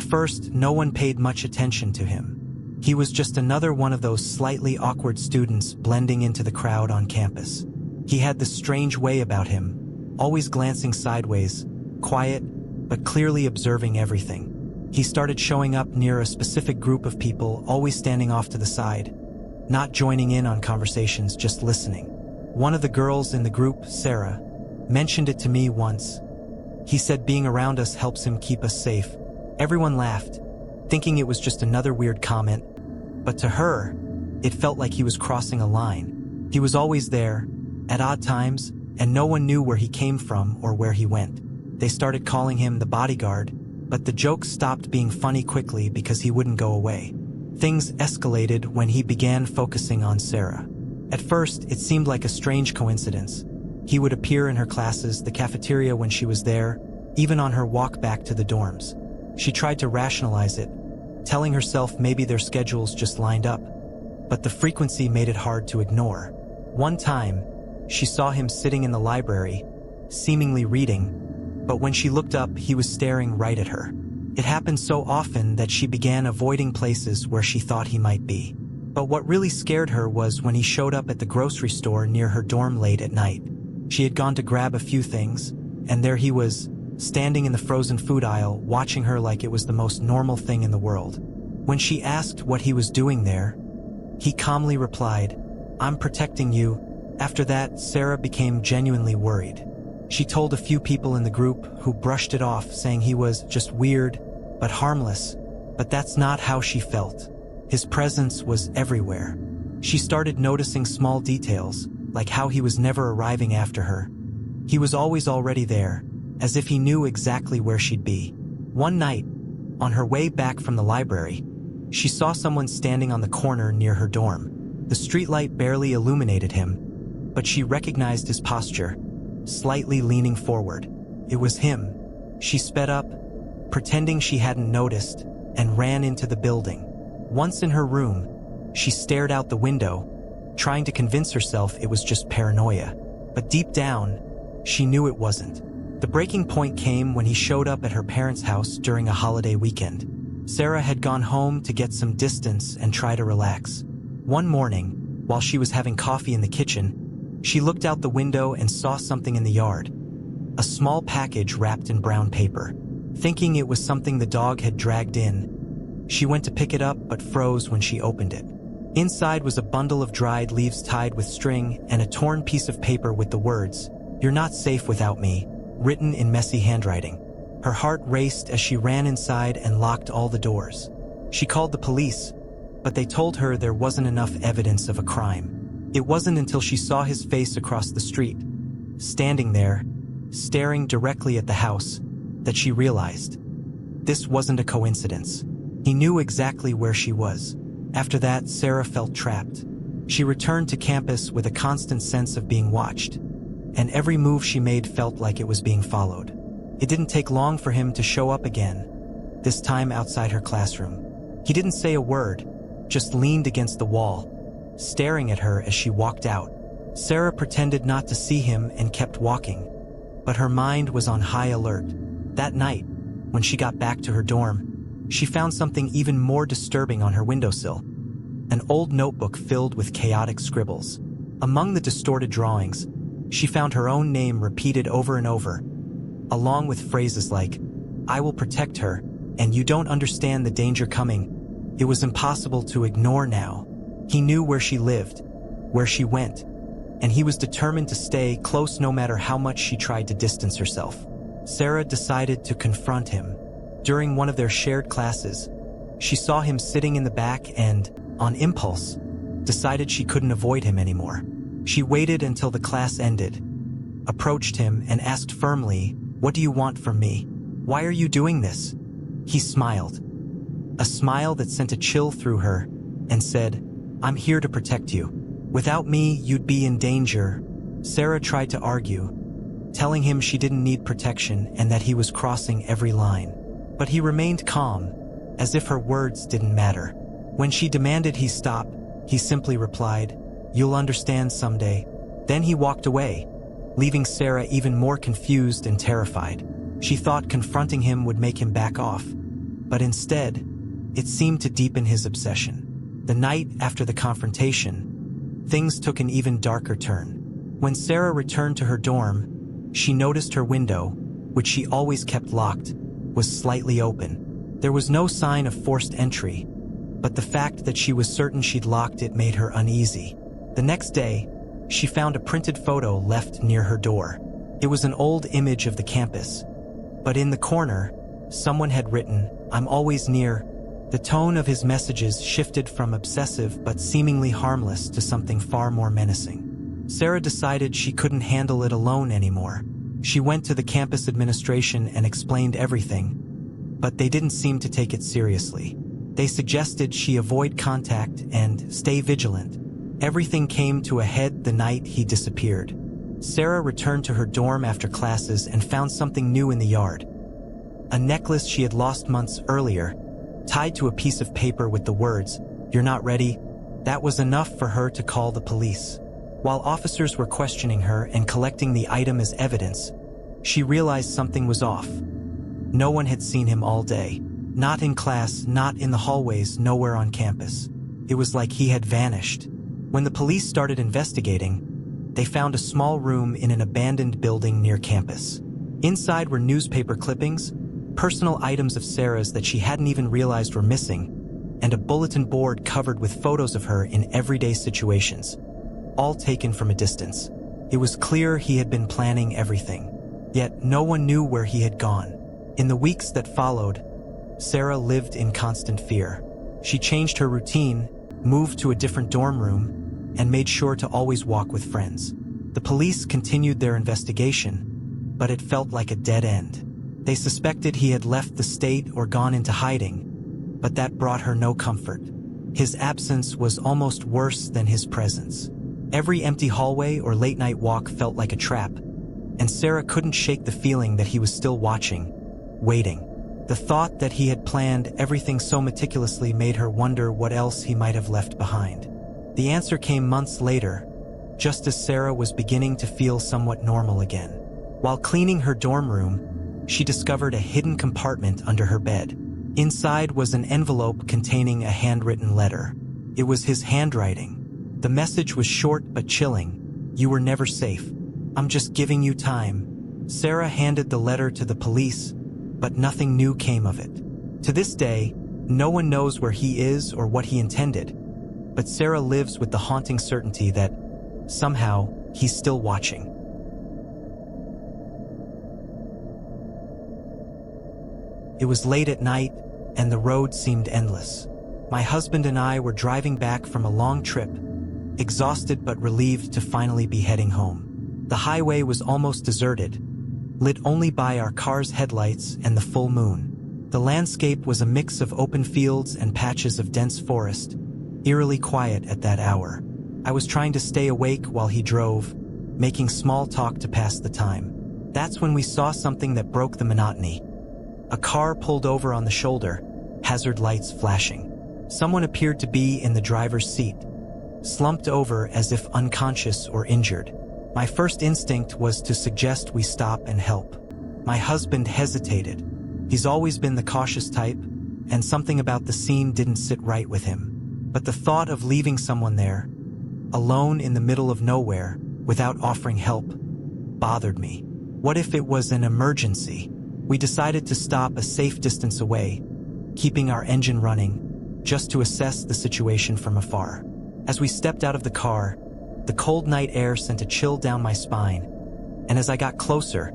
first, no one paid much attention to him. He was just another one of those slightly awkward students blending into the crowd on campus. He had this strange way about him, always glancing sideways, quiet, but clearly observing everything. He started showing up near a specific group of people, always standing off to the side, not joining in on conversations, just listening. One of the girls in the group, Sarah, mentioned it to me once. He said being around us helps him keep us safe. Everyone laughed, thinking it was just another weird comment, but to her, it felt like he was crossing a line. He was always there, at odd times, and no one knew where he came from or where he went. They started calling him the bodyguard, but the joke stopped being funny quickly because he wouldn't go away. Things escalated when he began focusing on Sarah. At first, it seemed like a strange coincidence. He would appear in her classes, the cafeteria when she was there, even on her walk back to the dorms. She tried to rationalize it, telling herself maybe their schedules just lined up, but the frequency made it hard to ignore. One time, she saw him sitting in the library, seemingly reading, but when she looked up, he was staring right at her. It happened so often that she began avoiding places where she thought he might be. But what really scared her was when he showed up at the grocery store near her dorm late at night. She had gone to grab a few things, and there he was, standing in the frozen food aisle, watching her like it was the most normal thing in the world. When she asked what he was doing there, he calmly replied, "I'm protecting you." After that, Sarah became genuinely worried. She told a few people in the group, who brushed it off, saying he was just weird, but harmless. But that's not how she felt. His presence was everywhere. She started noticing small details, like how he was never arriving after her. He was always already there, as if he knew exactly where she'd be. One night, on her way back from the library, she saw someone standing on the corner near her dorm. The streetlight barely illuminated him, but she recognized his posture, slightly leaning forward. It was him. She sped up, pretending she hadn't noticed, and ran into the building. Once in her room, she stared out the window, trying to convince herself it was just paranoia. But deep down, she knew it wasn't. The breaking point came when he showed up at her parents' house during a holiday weekend. Sarah had gone home to get some distance and try to relax. One morning, while she was having coffee in the kitchen, she looked out the window and saw something in the yard. A small package wrapped in brown paper. Thinking it was something the dog had dragged in, she went to pick it up but froze when she opened it. Inside was a bundle of dried leaves tied with string and a torn piece of paper with the words, "You're not safe without me," written in messy handwriting. Her heart raced as she ran inside and locked all the doors. She called the police, but they told her there wasn't enough evidence of a crime. It wasn't until she saw his face across the street, standing there, staring directly at the house, that she realized this wasn't a coincidence. He knew exactly where she was. After that, Sarah felt trapped. She returned to campus with a constant sense of being watched, and every move she made felt like it was being followed. It didn't take long for him to show up again, this time outside her classroom. He didn't say a word, just leaned against the wall, staring at her as she walked out. Sarah pretended not to see him and kept walking, but her mind was on high alert. That night, when she got back to her dorm, she found something even more disturbing on her windowsill. An old notebook filled with chaotic scribbles. Among the distorted drawings, she found her own name repeated over and over, along with phrases like, "I will protect her," and "You don't understand the danger coming." It was impossible to ignore now. He knew where she lived, where she went, and he was determined to stay close no matter how much she tried to distance herself. Sarah decided to confront him. During one of their shared classes, she saw him sitting in the back and, on impulse, decided she couldn't avoid him anymore. She waited until the class ended, approached him and asked firmly, "What do you want from me? Why are you doing this?" He smiled, a smile that sent a chill through her, and said, "I'm here to protect you. Without me, you'd be in danger." Sarah tried to argue, telling him she didn't need protection and that he was crossing every line. But he remained calm, as if her words didn't matter. When she demanded he stop, he simply replied, "You'll understand someday." Then he walked away, leaving Sarah even more confused and terrified. She thought confronting him would make him back off, But instead, it seemed to deepen his obsession. The night after the confrontation, things took an even darker turn. When Sarah returned to her dorm, she noticed her window, which she always kept locked, was slightly open. There was no sign of forced entry, but the fact that she was certain she'd locked it made her uneasy. The next day, she found a printed photo left near her door. It was an old image of the campus, but in the corner, someone had written, "I'm always near." The tone of his messages shifted from obsessive but seemingly harmless to something far more menacing. Sarah decided she couldn't handle it alone anymore. She went to the campus administration and explained everything, but they didn't seem to take it seriously. They suggested she avoid contact and stay vigilant. Everything came to a head the night he disappeared. Sarah returned to her dorm after classes and found something new in the yard. A necklace she had lost months earlier, tied to a piece of paper with the words, "You're not ready." That was enough for her to call the police. While officers were questioning her and collecting the item as evidence, she realized something was off. No one had seen him all day. Not in class, not in the hallways, nowhere on campus. It was like he had vanished. When the police started investigating, they found a small room in an abandoned building near campus. Inside were newspaper clippings, personal items of Sarah's that she hadn't even realized were missing, and a bulletin board covered with photos of her in everyday situations, all taken from a distance. It was clear he had been planning everything, yet no one knew where he had gone. In the weeks that followed, Sarah lived in constant fear. She changed her routine, moved to a different dorm room, and made sure to always walk with friends. The police continued their investigation, but it felt like a dead end. They suspected he had left the state or gone into hiding, but that brought her no comfort. His absence was almost worse than his presence. Every empty hallway or late-night walk felt like a trap, and Sarah couldn't shake the feeling that he was still watching, waiting. The thought that he had planned everything so meticulously made her wonder what else he might have left behind. The answer came months later, just as Sarah was beginning to feel somewhat normal again. While cleaning her dorm room, she discovered a hidden compartment under her bed. Inside was an envelope containing a handwritten letter. It was his handwriting. The message was short but chilling. "You were never safe. I'm just giving you time." Sarah handed the letter to the police, but nothing new came of it. To this day, no one knows where he is or what he intended, but Sarah lives with the haunting certainty that, somehow, he's still watching. It was late at night, and the road seemed endless. My husband and I were driving back from a long trip, exhausted but relieved to finally be heading home. The highway was almost deserted, lit only by our car's headlights and the full moon. The landscape was a mix of open fields and patches of dense forest, eerily quiet at that hour. I was trying to stay awake while he drove, making small talk to pass the time. That's when we saw something that broke the monotony. A car pulled over on the shoulder, hazard lights flashing. Someone appeared to be in the driver's seat, slumped over as if unconscious or injured. My first instinct was to suggest we stop and help. My husband hesitated. He's always been the cautious type, and something about the scene didn't sit right with him. But the thought of leaving someone there, alone in the middle of nowhere, without offering help, bothered me. What if it was an emergency? We decided to stop a safe distance away, keeping our engine running, just to assess the situation from afar. As we stepped out of the car, the cold night air sent a chill down my spine, and as I got closer,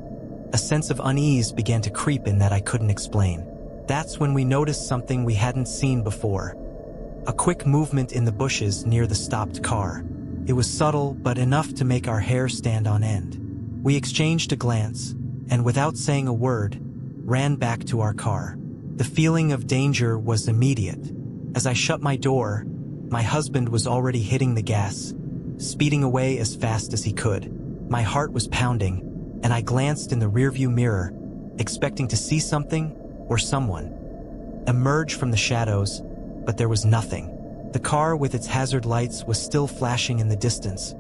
a sense of unease began to creep in that I couldn't explain. That's when we noticed something we hadn't seen before. A quick movement in the bushes near the stopped car. It was subtle, but enough to make our hair stand on end. We exchanged a glance, and without saying a word, ran back to our car. The feeling of danger was immediate. As I shut my door, my husband was already hitting the gas, speeding away as fast as he could. My heart was pounding, and I glanced in the rearview mirror, expecting to see something or someone emerge from the shadows, but there was nothing. The car with its hazard lights was still flashing in the distance,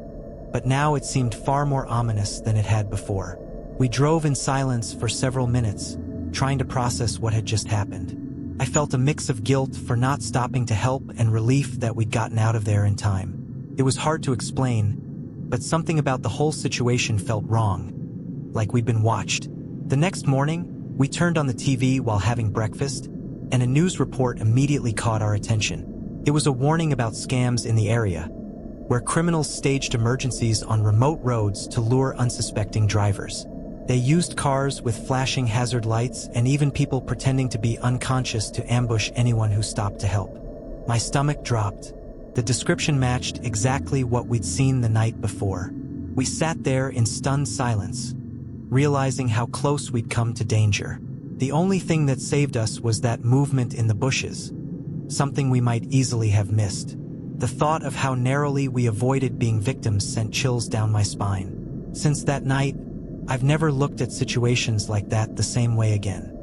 but now it seemed far more ominous than it had before. We drove in silence for several minutes, trying to process what had just happened. I felt a mix of guilt for not stopping to help and relief that we'd gotten out of there in time. It was hard to explain, but something about the whole situation felt wrong, like we'd been watched. The next morning, we turned on the TV while having breakfast, and a news report immediately caught our attention. It was a warning about scams in the area, where criminals staged emergencies on remote roads to lure unsuspecting drivers. They used cars with flashing hazard lights and even people pretending to be unconscious to ambush anyone who stopped to help. My stomach dropped. The description matched exactly what we'd seen the night before. We sat there in stunned silence, realizing how close we'd come to danger. The only thing that saved us was that movement in the bushes, something we might easily have missed. The thought of how narrowly we avoided being victims sent chills down my spine. Since that night, I've never looked at situations like that the same way again.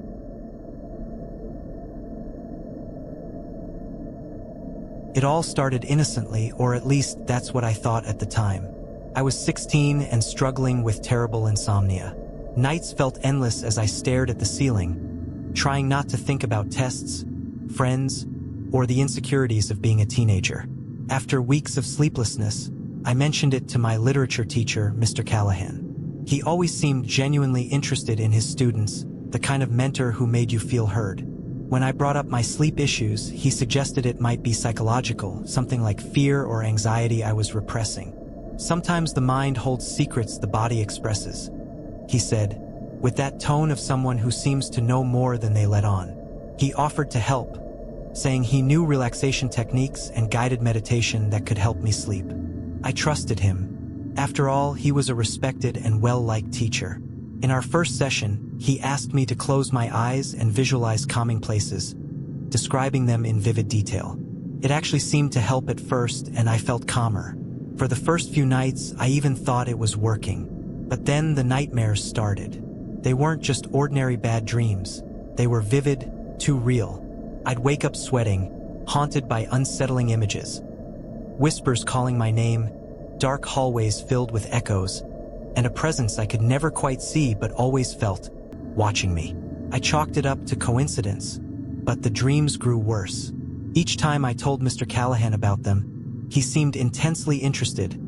It all started innocently, or at least that's what I thought at the time. I was 16 and struggling with terrible insomnia. Nights felt endless as I stared at the ceiling, trying not to think about tests, friends, or the insecurities of being a teenager. After weeks of sleeplessness, I mentioned it to my literature teacher, Mr. Callahan. He always seemed genuinely interested in his students, the kind of mentor who made you feel heard. When I brought up my sleep issues, he suggested it might be psychological, something like fear or anxiety I was repressing. Sometimes the mind holds secrets the body expresses, he said, with that tone of someone who seems to know more than they let on. He offered to help, saying he knew relaxation techniques and guided meditation that could help me sleep. I trusted him. After all, he was a respected and well-liked teacher. In our first session, he asked me to close my eyes and visualize calming places, describing them in vivid detail. It actually seemed to help at first, and I felt calmer. For the first few nights, I even thought it was working. But then the nightmares started. They weren't just ordinary bad dreams. They were vivid, too real. I'd wake up sweating, haunted by unsettling images. Whispers calling my name, dark hallways filled with echoes, and a presence I could never quite see but always felt, watching me. I chalked it up to coincidence, but the dreams grew worse. Each time I told Mr. Callahan about them, he seemed intensely interested,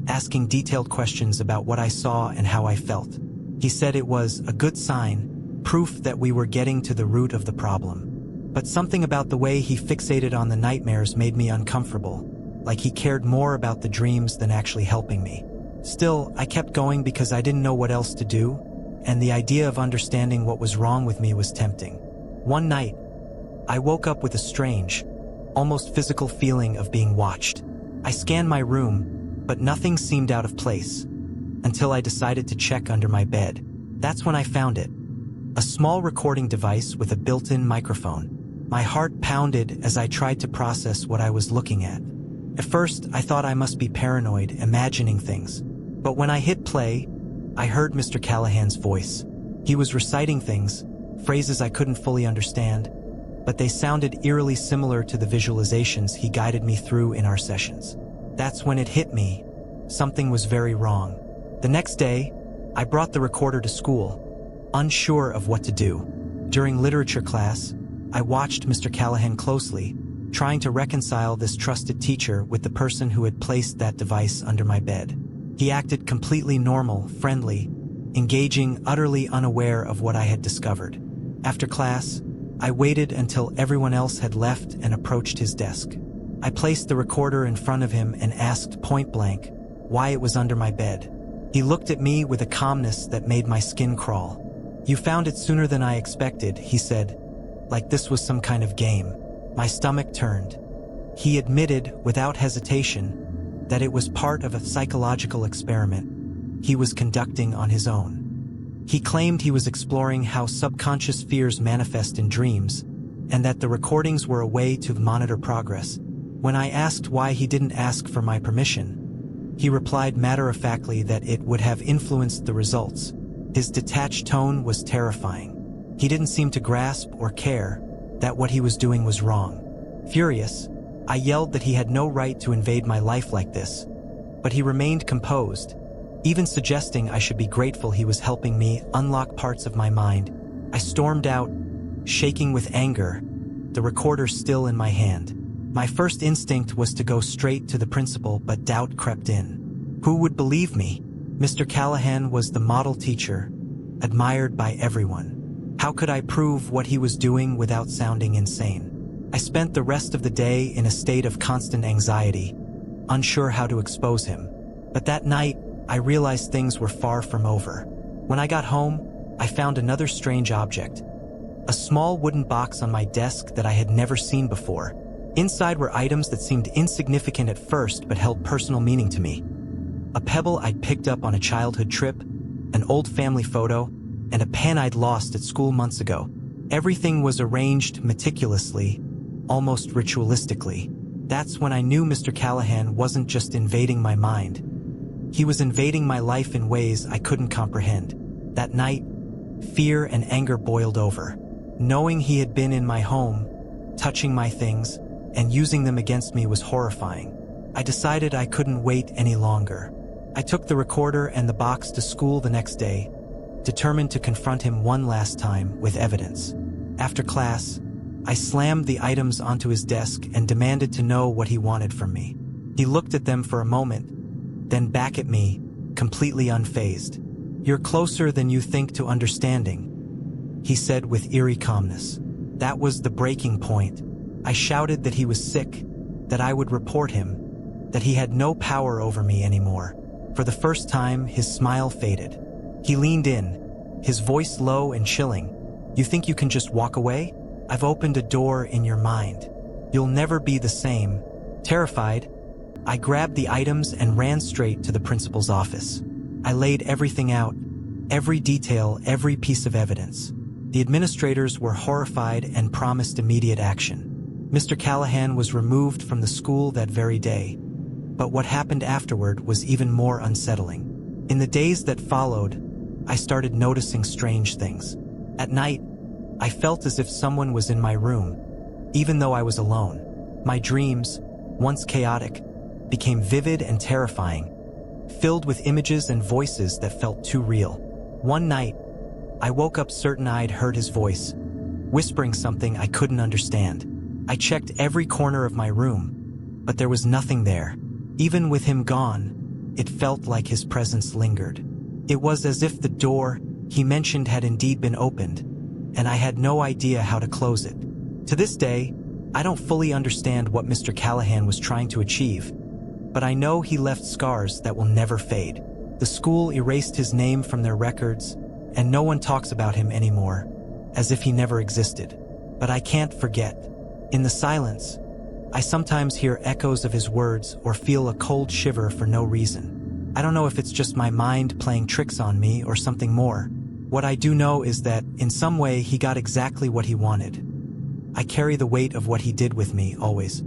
asking detailed questions about what I saw and how I felt. He said it was a good sign, proof that we were getting to the root of the problem. But something about the way he fixated on the nightmares made me uncomfortable, like he cared more about the dreams than actually helping me. Still, I kept going because I didn't know what else to do, and the idea of understanding what was wrong with me was tempting. One night, I woke up with a strange, almost physical feeling of being watched. I scanned my room, but nothing seemed out of place, until I decided to check under my bed. That's when I found it. A small recording device with a built-in microphone. My heart pounded as I tried to process what I was looking at. At first, I thought I must be paranoid, imagining things. But when I hit play, I heard Mr. Callahan's voice. He was reciting things, phrases I couldn't fully understand, but they sounded eerily similar to the visualizations he guided me through in our sessions. That's when it hit me. Something was very wrong. The next day, I brought the recorder to school, unsure of what to do. During literature class, I watched Mr. Callahan closely, trying to reconcile this trusted teacher with the person who had placed that device under my bed. He acted completely normal, friendly, engaging, utterly unaware of what I had discovered. After class, I waited until everyone else had left and approached his desk. I placed the recorder in front of him and asked point-blank why it was under my bed. He looked at me with a calmness that made my skin crawl. "You found it sooner than I expected," he said, like this was some kind of game. My stomach turned. He admitted, without hesitation, that it was part of a psychological experiment he was conducting on his own. He claimed he was exploring how subconscious fears manifest in dreams, and that the recordings were a way to monitor progress. When I asked why he didn't ask for my permission, he replied matter-of-factly that it would have influenced the results. His detached tone was terrifying. He didn't seem to grasp or care that what he was doing was wrong. Furious, I yelled that he had no right to invade my life like this, but he remained composed, even suggesting I should be grateful he was helping me unlock parts of my mind. I stormed out, shaking with anger, the recorder still in my hand. My first instinct was to go straight to the principal, but doubt crept in. Who would believe me? Mr. Callahan was the model teacher, admired by everyone. How could I prove what he was doing without sounding insane? I spent the rest of the day in a state of constant anxiety, unsure how to expose him. But that night, I realized things were far from over. When I got home, I found another strange object. A small wooden box on my desk that I had never seen before. Inside were items that seemed insignificant at first but held personal meaning to me. A pebble I'd picked up on a childhood trip, an old family photo, and a pen I'd lost at school months ago. Everything was arranged meticulously, almost ritualistically. That's when I knew Mr. Callahan wasn't just invading my mind. He was invading my life in ways I couldn't comprehend. That night, fear and anger boiled over. Knowing he had been in my home, touching my things, and using them against me was horrifying. I decided I couldn't wait any longer. I took the recorder and the box to school the next day, determined to confront him one last time with evidence. After class, I slammed the items onto his desk and demanded to know what he wanted from me. He looked at them for a moment, then back at me, completely unfazed. "You're closer than you think to understanding," he said with eerie calmness. That was the breaking point. I shouted that he was sick, that I would report him, that he had no power over me anymore. For the first time, his smile faded. He leaned in, his voice low and chilling. "You think you can just walk away? I've opened a door in your mind. You'll never be the same." Terrified, I grabbed the items and ran straight to the principal's office. I laid everything out, every detail, every piece of evidence. The administrators were horrified and promised immediate action. Mr. Callahan was removed from the school that very day. But what happened afterward was even more unsettling. In the days that followed, I started noticing strange things. At night, I felt as if someone was in my room, even though I was alone. My dreams, once chaotic, became vivid and terrifying, filled with images and voices that felt too real. One night, I woke up certain I'd heard his voice, whispering something I couldn't understand. I checked every corner of my room, but there was nothing there. Even with him gone, it felt like his presence lingered. It was as if the door he mentioned had indeed been opened, and I had no idea how to close it. To this day, I don't fully understand what Mr. Callahan was trying to achieve, but I know he left scars that will never fade. The school erased his name from their records, and no one talks about him anymore, as if he never existed. But I can't forget. In the silence, I sometimes hear echoes of his words or feel a cold shiver for no reason. I don't know if it's just my mind playing tricks on me or something more. What I do know is that, in some way, he got exactly what he wanted. I carry the weight of what he did with me, always.